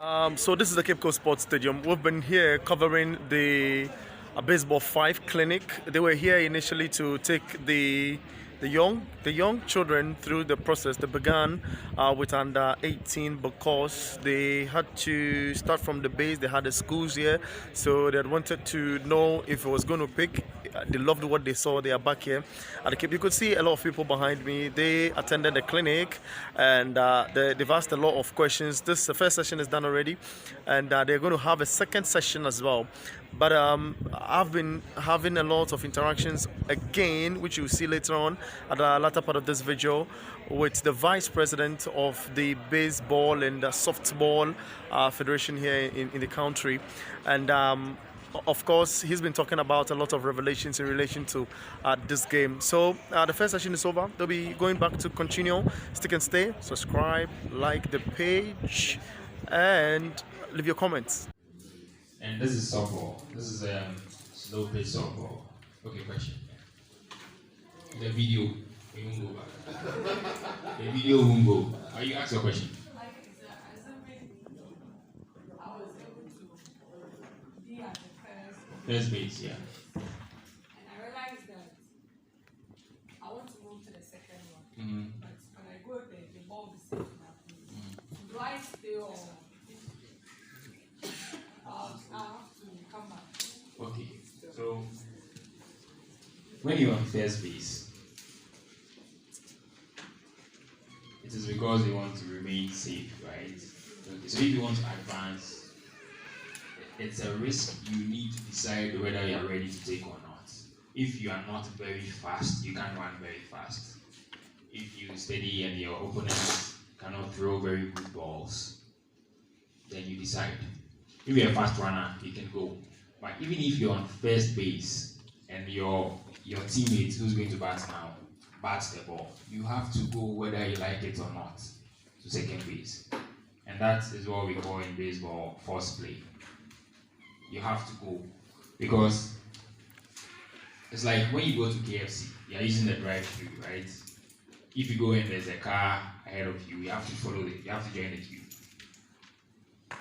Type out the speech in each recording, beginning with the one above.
So this is the Cape Coast Sports Stadium. We've been here covering the Baseball 5 clinic. They were here initially to take the young children through the process. They began with under 18 because they had to start from the base. They had the schools here, so they had wanted to know if it was going to pick. They loved what they saw. They are back here at the Cape. You could see a lot of people behind me. They attended the clinic and they've asked a lot of questions. The first session is done already, and they're going to have a second session as well. But I've been having a lot of interactions again, which you'll see later on at the latter part of this video, with the vice president of the baseball and the softball federation here in the country, and of course, he's been talking about a lot of revelations in relation to this game. So the first session is over. They'll be going back to continue. Stick and stay. Subscribe, like the page, and leave your comments. And this is softball. This is slow pitch softball. Okay, question. The video, we won't go back. The video won't go. Are you ask your question? First base, yeah. And I realized that I want to move to the second one. But when I go there, the ball is sitting at me. Do I stay or I have to come back? Okay, so when you're on first base, it is because you want to remain safe, right? Okay, so if you want to advance, it's a risk you need to decide whether you are ready to take or not. If you are not very fast, you can't run very fast. If you steady and your opponent cannot throw very good balls, then you decide. If you're a fast runner, you can go. But even if you're on first base and your teammate who's going to bat now bats the ball, you have to go whether you like it or not to second base. And that is what we call in baseball force play. You have to go because it's like when you go to KFC, you're using the drive-thru, right? If you go and there's a car ahead of you, you have to follow it. You have to join the queue.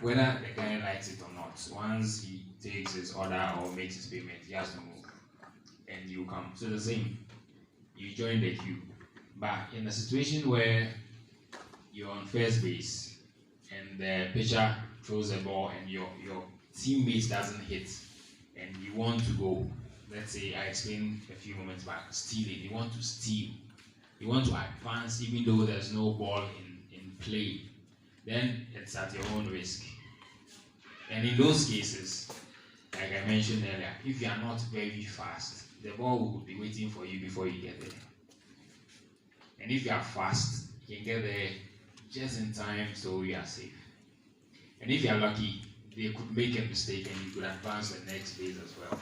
Whether the guy likes it or not, once he takes his order or makes his payment, he has to move, and you come. So the same, you join the queue. But in a situation where you're on first base and the pitcher throws a ball and your teammate doesn't hit and you want to go, let's say I explained a few moments back, stealing. You want to steal, you want to advance even though there's no ball in play, then it's at your own risk. And in those cases, like I mentioned earlier, if you are not very fast, the ball will be waiting for you before you get there. And if you are fast, you can get there just in time so you are safe. And if you are lucky, they could make a mistake and you could advance the next phase as well.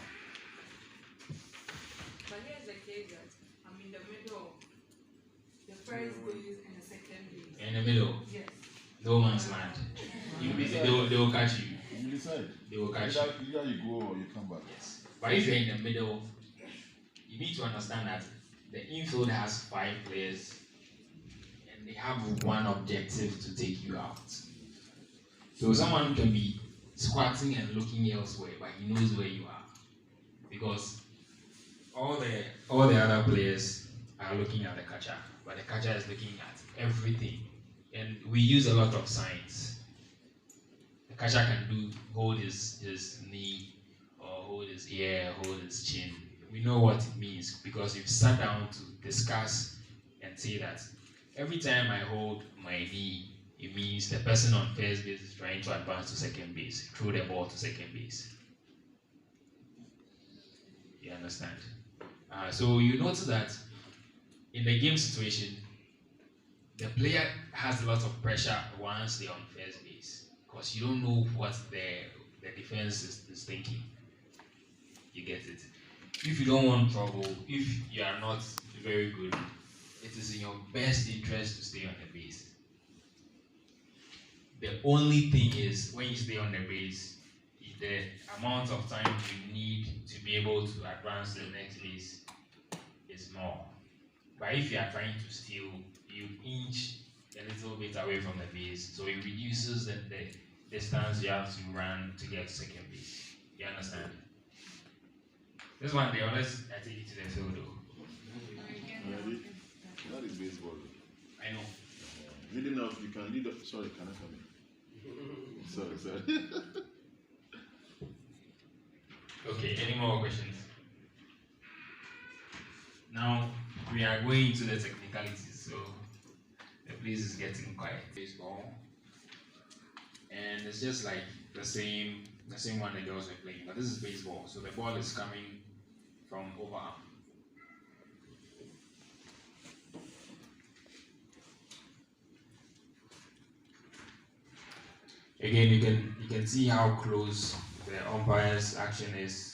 But here's the case that I'm in the middle of the first base and the second base. In the middle, Yes. no man's land. They will catch you. You decide. They will catch Either you. you go or you come back. Yes. But if you're in the middle, you need to understand that the infield has 5 players and they have one objective to take you out. So someone can be squatting and looking elsewhere, but he knows where you are. Because all the other players are looking at the catcher, but the catcher is looking at everything. And we use a lot of signs. The catcher can hold his knee or hold his ear, hold his chin. We know what it means because we've sat down to discuss and say that every time I hold my knee, it means the person on first base is trying to advance to second base, throw the ball to second base. You understand? So you notice that in the game situation, the player has a lot of pressure once they're on first base because you don't know what the defense is thinking. You get it? If you don't want trouble, if you are not very good, it is in your best interest to stay on the base. The only thing is, when you stay on the base, the amount of time you need to be able to advance to the next base is more. But if you are trying to steal, you inch a little bit away from the base, so it reduces the distance you have to run to get to second base. You understand? This one, they always take it to the field though. Ready? That is baseball. I know. Leading up, you can lead up. Sorry, can I come in? Sorry. Okay, any more questions? Now we are going to the technicalities, so the place is getting quiet. Baseball, and it's just like the same one the girls were playing, but this is baseball, so the ball is coming from overarm. Again, you can see how close the umpire's action is.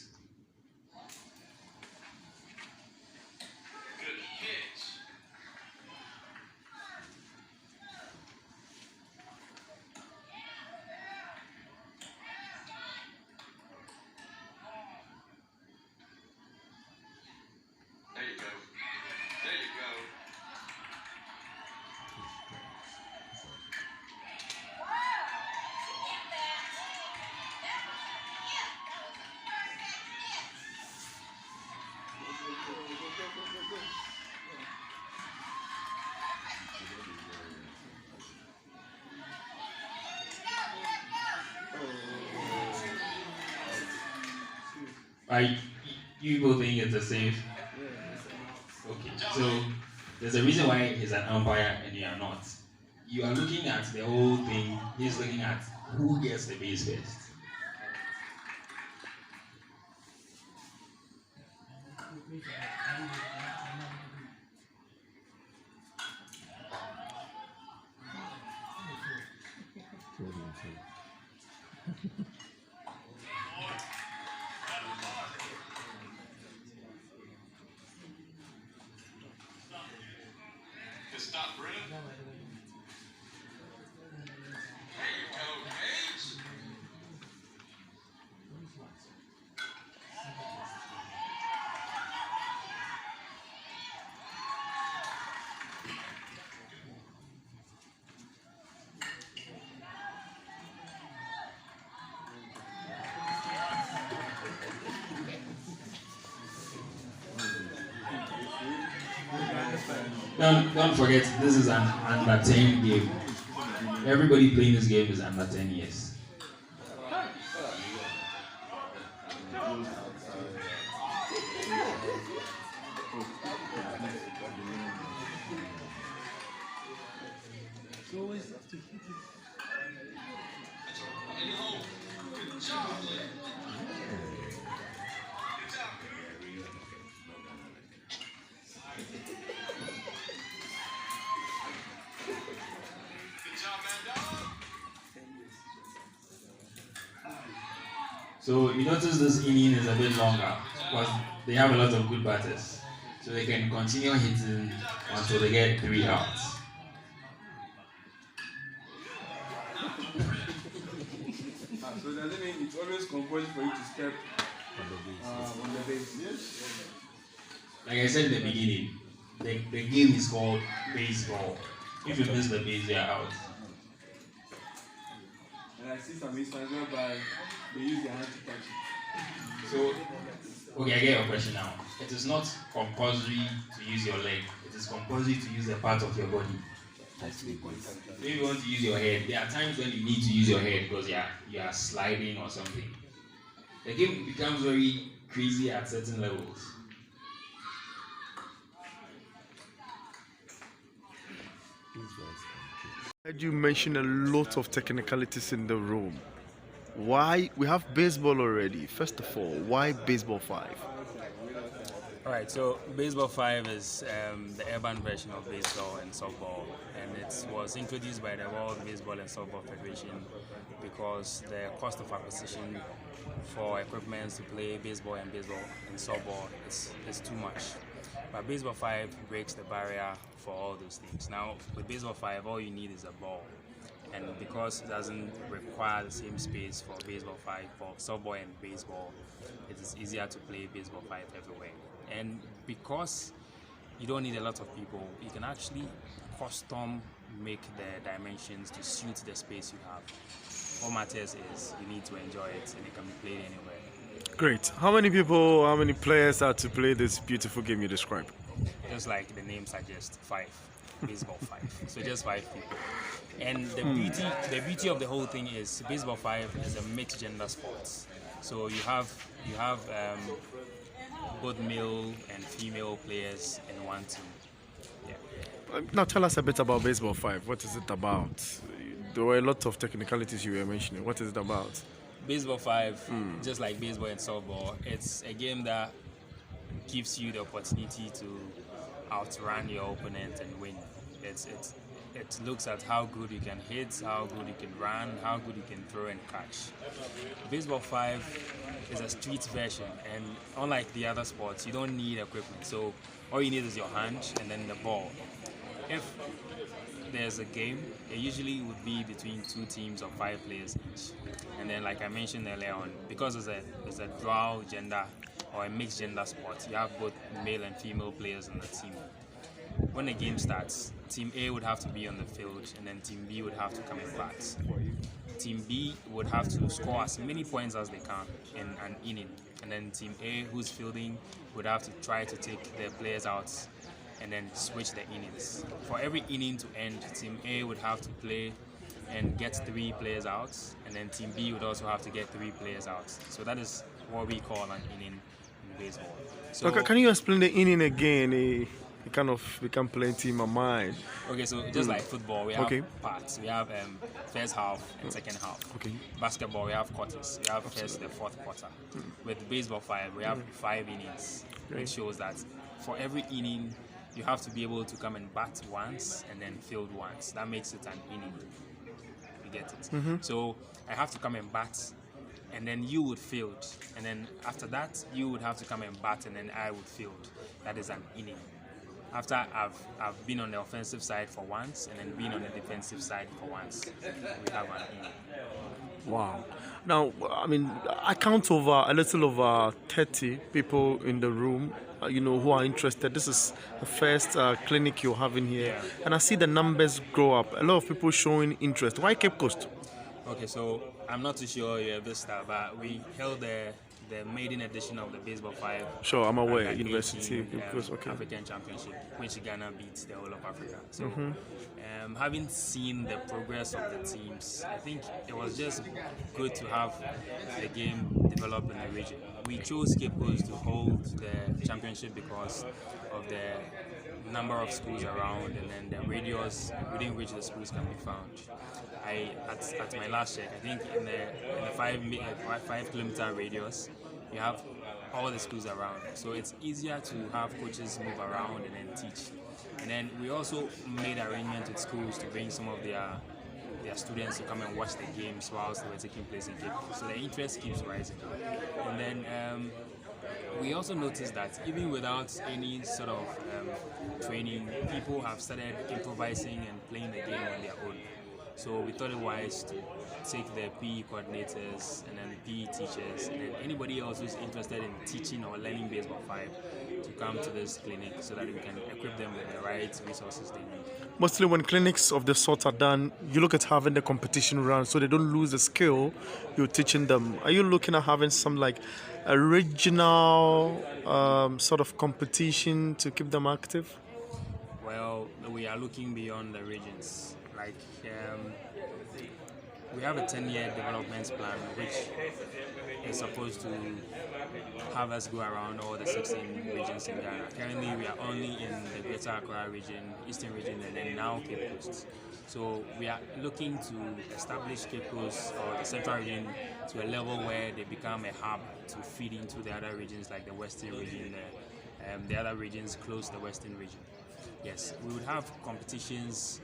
You people think it's a safe? Okay, so there's a reason why he's an umpire and you are not. You are looking at the whole thing, he's looking at who gets the base first. Stop, Brennan. There you go, Paige. Don't forget, this is an under 10 game. Everybody playing this game is under 10 years. Good job, Lee. So you notice this inning is a bit longer because they have a lot of good batters. So they can continue hitting until they get 3 outs. So does it mean it's always compulsory for you to step on the base? Yes. Like I said in the beginning, the game is called baseball. If you miss the base, you are out. And I see some instances whereby they use their hand to touch it. So, okay, I get your question now. It is not compulsory to use your leg. It is compulsory to use a part of your body. That's the point. So if you want to use your head, there are times when you need to use your head because you are sliding or something. The game becomes very crazy at certain levels. I heard you mention a lot of technicalities in the room. Why we have baseball already? First of all, why Baseball 5? Alright, so Baseball5 is the urban version of baseball and softball, and it was introduced by the World Baseball and Softball Federation because the cost of acquisition for equipment to play baseball and softball is too much. But Baseball5 breaks the barrier for all those things. Now, with Baseball5, all you need is a ball. And because it doesn't require the same space for Baseball5, for softball and baseball, it is easier to play Baseball5 everywhere. And because you don't need a lot of people, you can actually custom make the dimensions to suit the space you have. What matters is you need to enjoy it, and it can be played anywhere. Great. How many players are to play this beautiful game you described? Just like the name suggests, 5. Baseball 5. So just 5 people. And the beauty of the whole thing is Baseball 5 is a mixed gender sport. So you have both male and female players in one team. Yeah. Now tell us a bit about Baseball 5. What is it about? There were a lot of technicalities you were mentioning. What is it about? Baseball 5, just like baseball and softball, it's a game that gives you the opportunity to outrun your opponent and win. It looks at how good you can hit, how good you can run, how good you can throw and catch. Baseball 5 is a street version, and unlike the other sports, you don't need equipment. So all you need is your hand and then the ball. If there's a game, it usually would be between 2 teams of 5 players each. And then, like I mentioned earlier on, because it's a dual gender or a mixed gender sport, you have both male and female players in the team. When the game starts, Team A would have to be on the field, and then Team B would have to come and bat. Team B would have to score as many points as they can in an inning, and then Team A, who's fielding, would have to try to take their players out and then switch the innings. For every inning to end, Team A would have to play and get 3 players out, and then Team B would also have to get 3 players out. So that is what we call an inning in baseball. So Okay, can you explain the inning again? It kind of become plenty in my mind. Okay, so just like football, we have Okay. parts. We have first half and second half. Okay. Basketball, we have quarters. We have first and fourth quarter. With Baseball 5, we have 5 innings, which shows that for every inning, you have to be able to come and bat once and then field once. That makes it an inning. You get it? So I have to come and bat, and then you would field. And then after that, you would have to come and bat, and then I would field. That is an inning. After I've been on the offensive side for once and then been on the defensive side for once, we have an inning. Wow. Now, I mean, I count a little over 30 people in the room, who are interested. This is the first clinic you're having here. Yeah. And I see the numbers grow up. A lot of people showing interest. Why Cape Coast? Okay, so I'm not too sure you have this stuff, but we held the maiden edition of the Baseball 5. Sure, I'm aware. Under University 18, Cape Coast, okay. African Championship, which Ghana beat the whole of Africa. So, having seen the progress of the teams, I think it was just good to have the game develop in the region. We chose Cape Coast to hold the championship because of the number of schools around, and then the radius within which the schools can be found. At my last check, I think in the 5 kilometer radius, you have all the schools around, so it's easier to have coaches move around and then teach. And then we also made arrangements with schools to bring some of their students to come and watch the games whilst they were taking place in Cape Coast. So the interest keeps rising. And then we also noticed that even without any sort of training, people have started improvising and playing the game on their own. So we thought it wise to take the PE coordinators and then the PE teachers and then anybody else who's interested in teaching or learning Baseball 5 to come to this clinic so that we can equip them with the right resources they need. Mostly when clinics of the sort are done, you look at having the competition run so they don't lose the skill you're teaching them. Are you looking at having some like a regional sort of competition to keep them active? Well, we are looking beyond the regions. Like we have a 10-year development plan which is supposed to have us go around all the 16 regions in Ghana. Currently, we are only in the Greater Accra region, Eastern region, and then now Cape Coast. So we are looking to establish Cape Coast or the Central region to a level where they become a hub to feed into the other regions like the Western region, the other regions close to the Western region. Yes, we would have competitions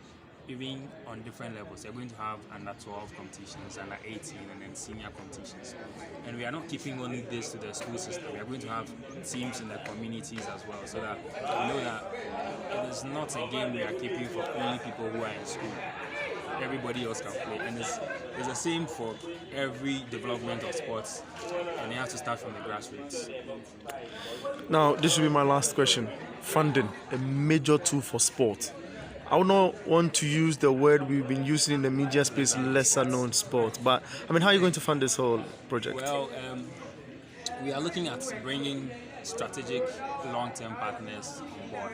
even on different levels. We're going to have under 12 competitions, under 18, and then senior competitions. And we are not keeping only this to the school system. We are going to have teams in the communities as well, so that we know that it is not a game we are keeping for only people who are in school. Everybody else can play, and it's the same for every development of sports, and they have to start from the grassroots. Now, this will be my last question. Funding, a major tool for sport. I would not want to use the word we've been using in the media space, lesser known sport. But I mean, how are you going to fund this whole project? Well, we are looking at bringing strategic long-term partners on board.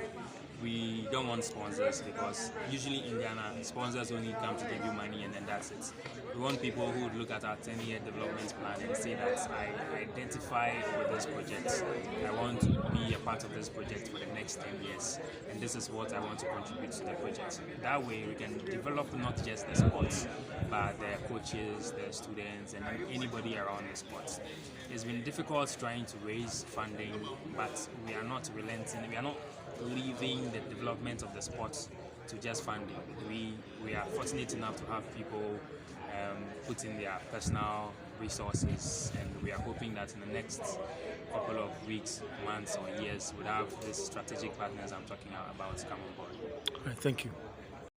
We don't want sponsors because usually in Ghana, sponsors only come to give you money and then that's it. We want people who would look at our 10-year development plan and say that I identify with this project. I want to be a part of this project for the next 10 years and this is what I want to contribute to the project. That way we can develop not just the sports, but the coaches, the students and anybody around the sports. It's been difficult trying to raise funding, but we are not relenting. We are not leaving the development of the sport to just funding. We are fortunate enough to have people put in their personal resources, and we are hoping that in the next couple of weeks, months or years we'll have these strategic partners I'm talking about come on board. All right, thank you.